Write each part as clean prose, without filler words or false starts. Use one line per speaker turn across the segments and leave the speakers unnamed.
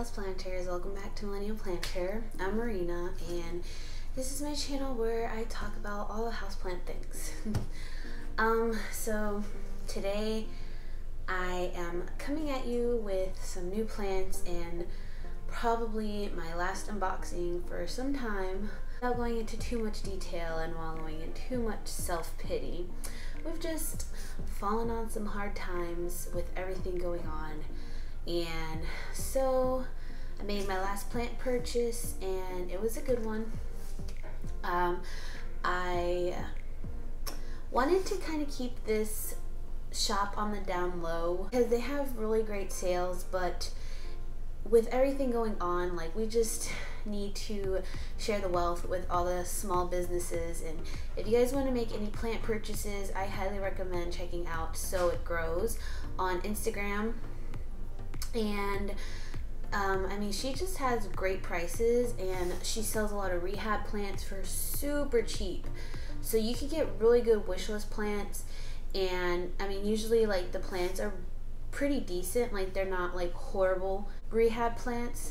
Houseplanters, welcome back to Millennial Planter. I'm Marina and this is my channel where I talk about all the houseplant things. So today I am coming at you with some new plants and probably my last unboxing for some time. Without going into too much detail and wallowing in too much self-pity, we've just fallen on some hard times with everything going on. And so I made my last plant purchase and it was a good one. I wanted to kind of keep this shop on the down low because they have really great sales, but with everything going on, like, we just need to share the wealth with all the small businesses. And if you guys want to make any plant purchases, I highly recommend checking out So It Grows on Instagram. And I mean, she just has great prices and she sells a lot of rehab plants for super cheap. So you can get really good wish list plants. And I mean, usually like the plants are pretty decent, like they're not like horrible rehab plants.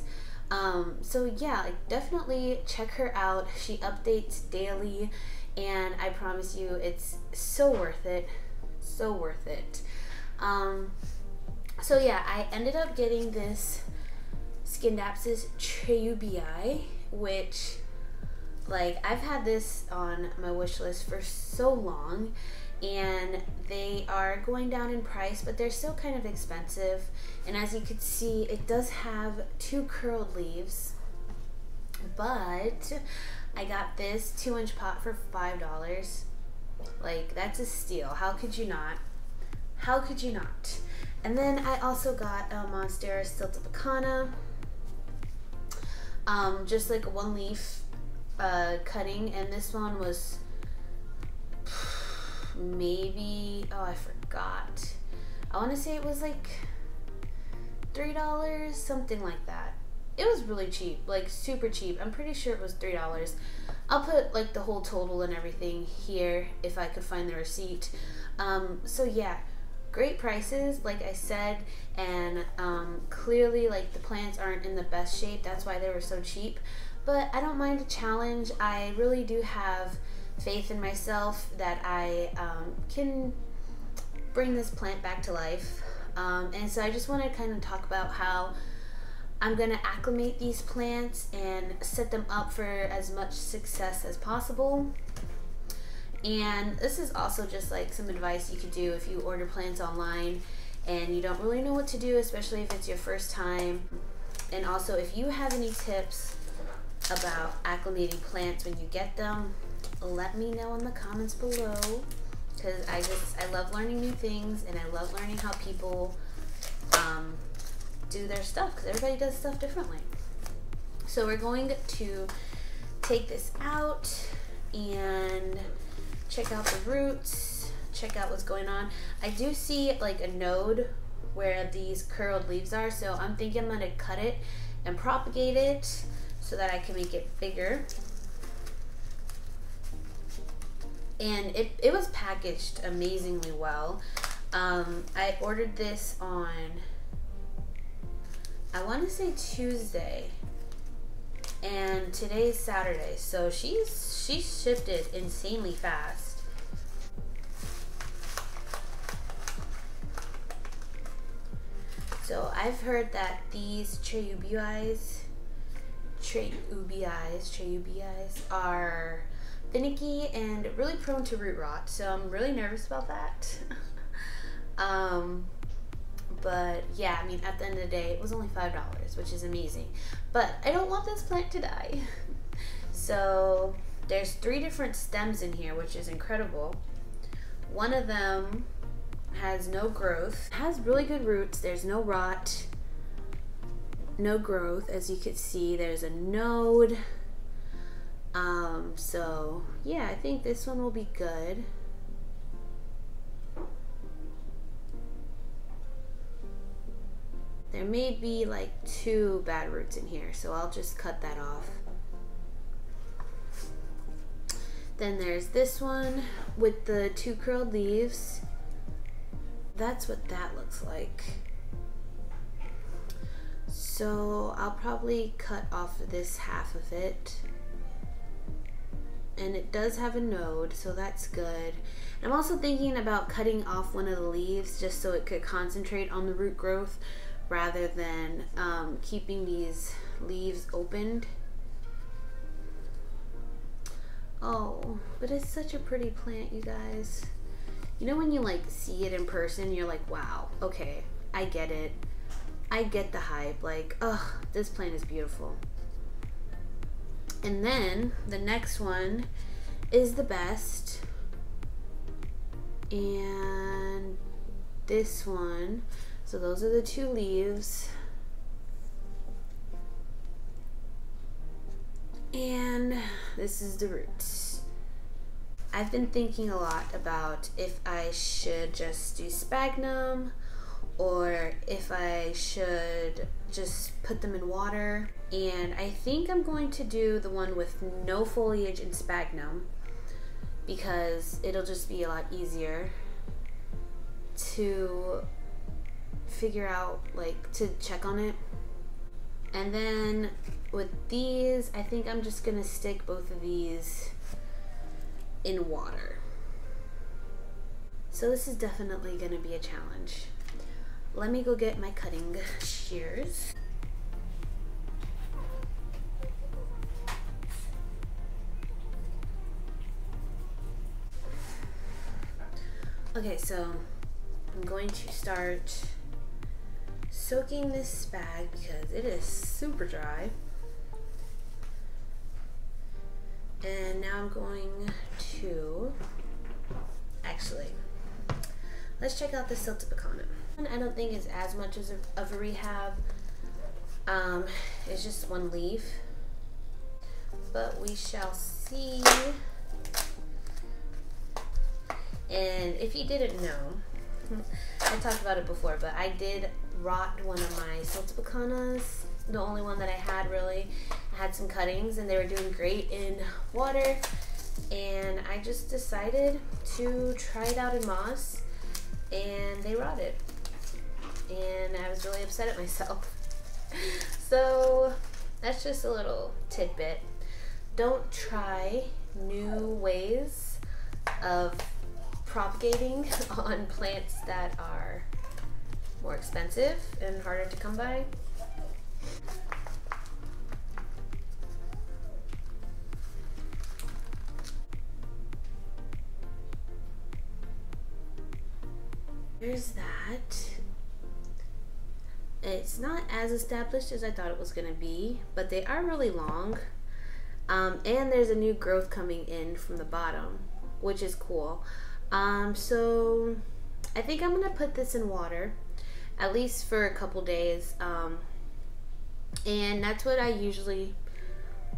So yeah, like, definitely check her out. She updates daily and I promise you it's so worth it. So worth it. So yeah, I ended up getting this Scindapsus Treubii, which, like, I've had this on my wish list for so long, and they are going down in price, but they're still kind of expensive. And as you can see, it does have 2 curled leaves, but I got this 2-inch pot for $5. Like, that's a steal. How could you not? How could you not? And then I also got a Monstera Siltepecana, just like a 1-leaf cutting, and this one was maybe, oh, I forgot. I want to say it was like $3, something like that. It was really cheap, like super cheap. I'm pretty sure it was $3. I'll put like the whole total and everything here if I could find the receipt. So yeah, great prices, like I said, and clearly like the plants aren't in the best shape. That's why they were so cheap, but I don't mind a challenge. I really do have faith in myself that I can bring this plant back to life. And so I just want to kind of talk about how I'm going to acclimate these plants and set them up for as much success as possible. And this is also just like some advice you could do if you order plants online and you don't really know what to do, especially if it's your first time. And also, if you have any tips about acclimating plants when you get them, let me know in the comments below, because I love learning new things and I love learning how people do their stuff, because everybody does stuff differently. So we're going to take this out and check out the roots, check out what's going on. I do see like a node where these curled leaves are, so I'm thinking I'm gonna cut it and propagate it so that I can make it bigger. And it was packaged amazingly well. I ordered this on, I want to say Tuesday, and today's Saturday, so she shipped it insanely fast. So I've heard that these Treubii are finicky and really prone to root rot, so I'm really nervous about that. But yeah, I mean, at the end of the day, it was only $5, which is amazing. But I don't want this plant to die. So there's 3 different stems in here, which is incredible. One of them has no growth. It has really good roots. There's no rot, no growth. As you can see, there's a node. So yeah, I think this one will be good. There may be like 2 bad roots in here, so I'll just cut that off. Then there's this one with the 2 curled leaves. That's what that looks like. So I'll probably cut off this half of it. And it does have a node, so that's good. And I'm also thinking about cutting off one of the leaves just so it could concentrate on the root growth rather than keeping these leaves opened. Oh, but it's such a pretty plant, you guys. You know when you like see it in person, you're like, wow, okay, I get it. I get the hype. Like, oh, this plant is beautiful. And then the next one is the best. And this one, so those are the two leaves. And this is the roots. I've been thinking a lot about if I should just do sphagnum or if I should just put them in water. And I think I'm going to do the one with no foliage and sphagnum because it'll just be a lot easier to figure out, like, to check on it. And then with these, I think I'm just gonna stick both of these in water. So this is definitely gonna be a challenge. Let me go get my cutting shears. Okay, so I'm going to start soaking this bag because it is super dry. And now I'm going to, actually, let's check out the Siltepecana. I don't think it's as much of a rehab. It's just one leaf, but we shall see. And if you didn't know, I talked about it before, but I did rot one of my Siltepecanas, the only one that I had really. I had some cuttings and they were doing great in water, and I just decided to try it out in moss and they rotted. And I was really upset at myself. So that's just a little tidbit. Don't try new ways of propagating on plants that are more expensive and harder to come by. There's that. It's not as established as I thought it was going to be, but they are really long. And there's a new growth coming in from the bottom, which is cool. So I think I'm going to put this in water, at least for a couple days. And that's what I usually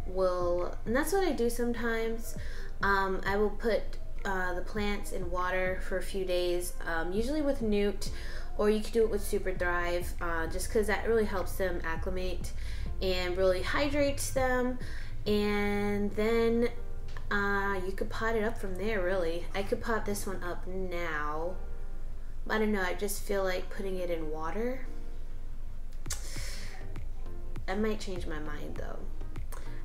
will, and that's what I do sometimes. I will put the plants in water for a few days, usually with Newt, or you could do it with Super Thrive, just because that really helps them acclimate and really hydrates them. And then you could pot it up from there, really. I could pot this one up now. I don't know, I just feel like putting it in water. I might change my mind though.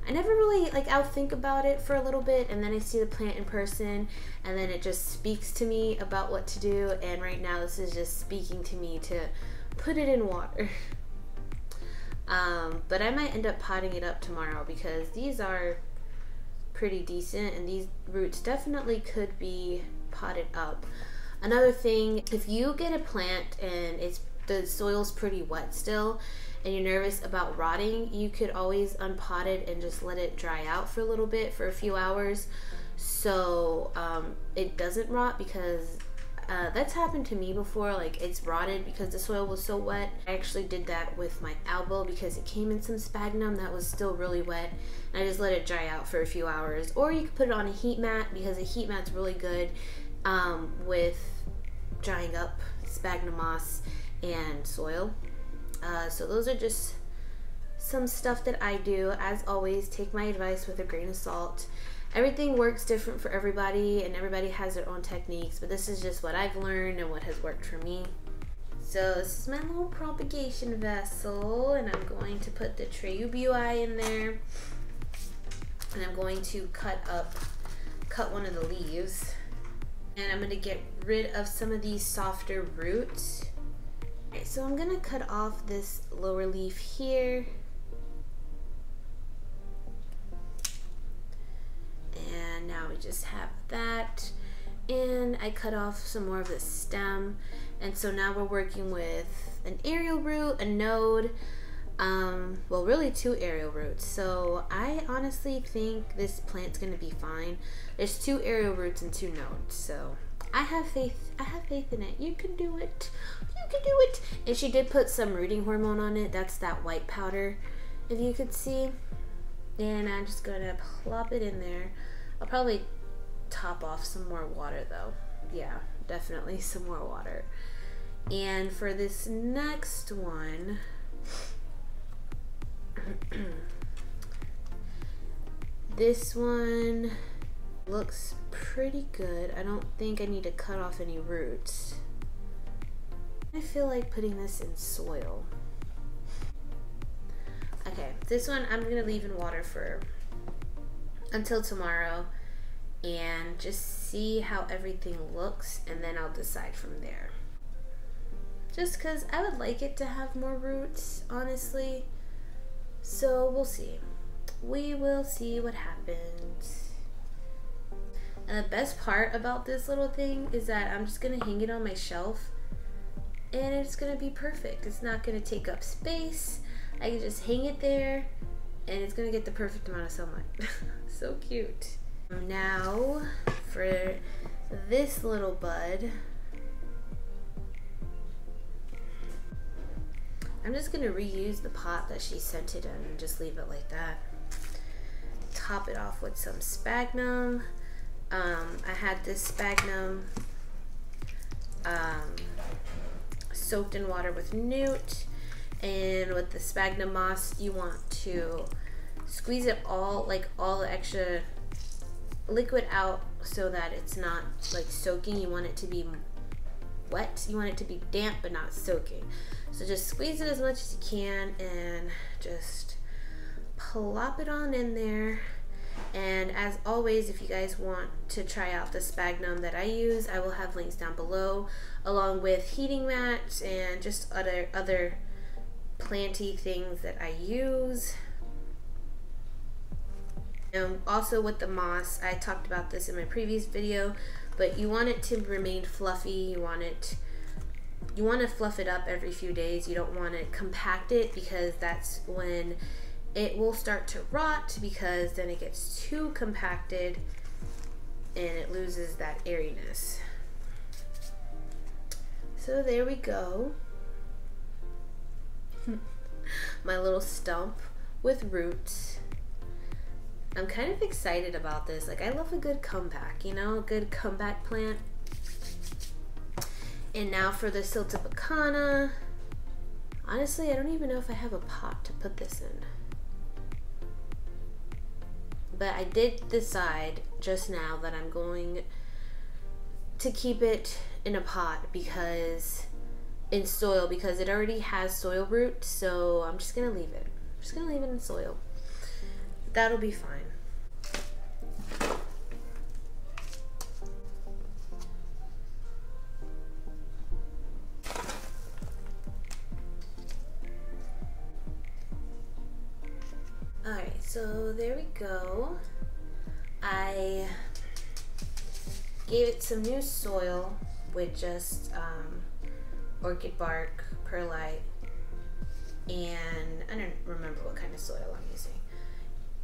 I never really, like, I'll think about it for a little bit and then I see the plant in person and then it just speaks to me about what to do, and right now this is just speaking to me to put it in water. But I might end up potting it up tomorrow because these are pretty decent and these roots definitely could be potted up. Another thing, if you get a plant and the soil's pretty wet still and you're nervous about rotting, you could always unpot it and just let it dry out for a little bit, for a few hours, so it doesn't rot, because that's happened to me before. Like, it's rotted because the soil was so wet. I actually did that with my elbow because it came in some sphagnum that was still really wet, and I just let it dry out for a few hours. Or you could put it on a heat mat, because a heat mat's really good with drying up sphagnum moss and soil. So those are just some stuff that I do. As always, take my advice with a grain of salt. Everything works different for everybody and everybody has their own techniques, but this is just what I've learned and what has worked for me. So this is my little propagation vessel, and I'm going to put the Treubii in there, and I'm going to cut one of the leaves, and I'm going to get rid of some of these softer roots. Okay, so I'm going to cut off this lower leaf here, and now we just have that. And I cut off some more of the stem, and so now we're working with an aerial root, a node, well, really 2 aerial roots. So I honestly think this plant's gonna be fine. There's 2 aerial roots and 2 nodes, so I have faith in it. You can do it. You can do it. And she did put some rooting hormone on it. That's that white powder, if you could see. And I'm just gonna plop it in there. I'll probably top off some more water though. Yeah, definitely some more water. And for this next one, this one looks pretty good. I don't think I need to cut off any roots. I feel like putting this in soil. Okay, this one I'm gonna leave in water for until tomorrow and just see how everything looks, and then I'll decide from there. Just because I would like it to have more roots, honestly. So we'll see. We will see what happens. And the best part about this little thing is that I'm just gonna hang it on my shelf, and it's gonna be perfect. It's not gonna take up space. I can just hang it there, and it's gonna get the perfect amount of sunlight. So cute. Now for this little bud, I'm just gonna reuse the pot that she sent it in and just leave it like that. Top it off with some sphagnum. I had this sphagnum soaked in water with newt, and with the sphagnum moss you want to squeeze it all, like all the extra liquid out, so that it's not like soaking. You want it to be wet, you want it to be damp but not soaking. So just squeeze it as much as you can and just plop it on in there. And as always, if you guys want to try out the sphagnum that I use, I will have links down below, along with heating mats and just other planty things that I use. And also with the moss, I talked about this in my previous video, but you want it to remain fluffy. You want to fluff it up every few days. You don't want to compact it, because that's when it will start to rot, because then it gets too compacted and it loses that airiness. So there we go. My little stump with roots. I'm kind of excited about this. Like, I love a good comeback, you know, a good comeback plant. And now for the Siltepecana. Honestly, I don't even know if I have a pot to put this in. But I did decide just now that I'm going to keep it in a pot, because in soil, because it already has soil roots. So I'm just gonna leave it. I'm just gonna leave it in soil. That'll be fine. Alright, so there we go. I gave it some new soil with just orchid bark, perlite, and I don't remember what kind of soil I'm using.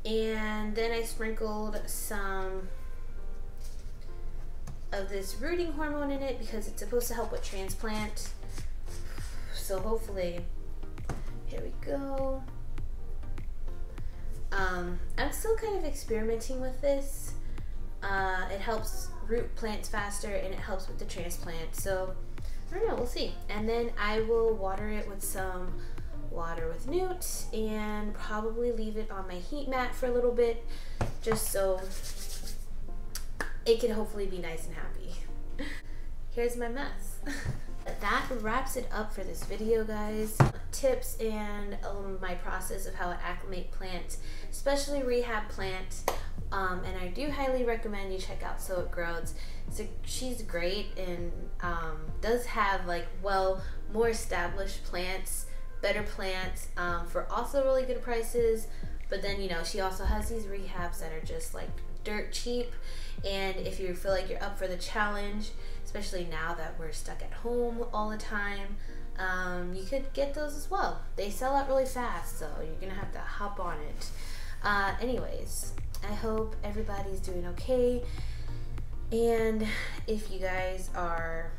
And then I sprinkled some of this rooting hormone in it, because it's supposed to help with transplant. So hopefully, here we go. I'm still kind of experimenting with this. It helps root plants faster, and it helps with the transplant. So I don't know, we'll see. And then I will water it with some water with newt, and probably leave it on my heat mat for a little bit, just so it can hopefully be nice and happy. Here's my mess. That wraps it up for this video, guys. Tips and my process of how to acclimate plants, especially rehab plants. And I do highly recommend you check out So It Grows. So she's great and does have like, well, more established plants, better plants for also really good prices. But then, you know, she also has these rehabs that are just like dirt cheap. And if you feel like you're up for the challenge, especially now that we're stuck at home all the time, you could get those as well. They sell out really fast, so you're gonna have to hop on it. Anyways, I hope everybody's doing okay. And if you guys are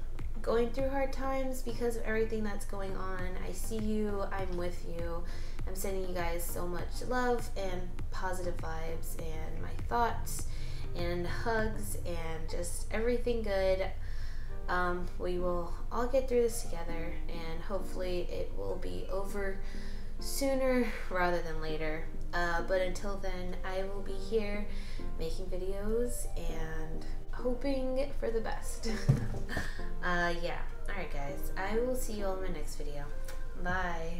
going through hard times because of everything that's going on, I see you, I'm with you. I'm sending you guys so much love and positive vibes and my thoughts and hugs and just everything good. We will all get through this together, and hopefully it will be over sooner rather than later. But until then, I will be here making videos and hoping for the best. Yeah. Alright guys, I will see you all in my next video. Bye.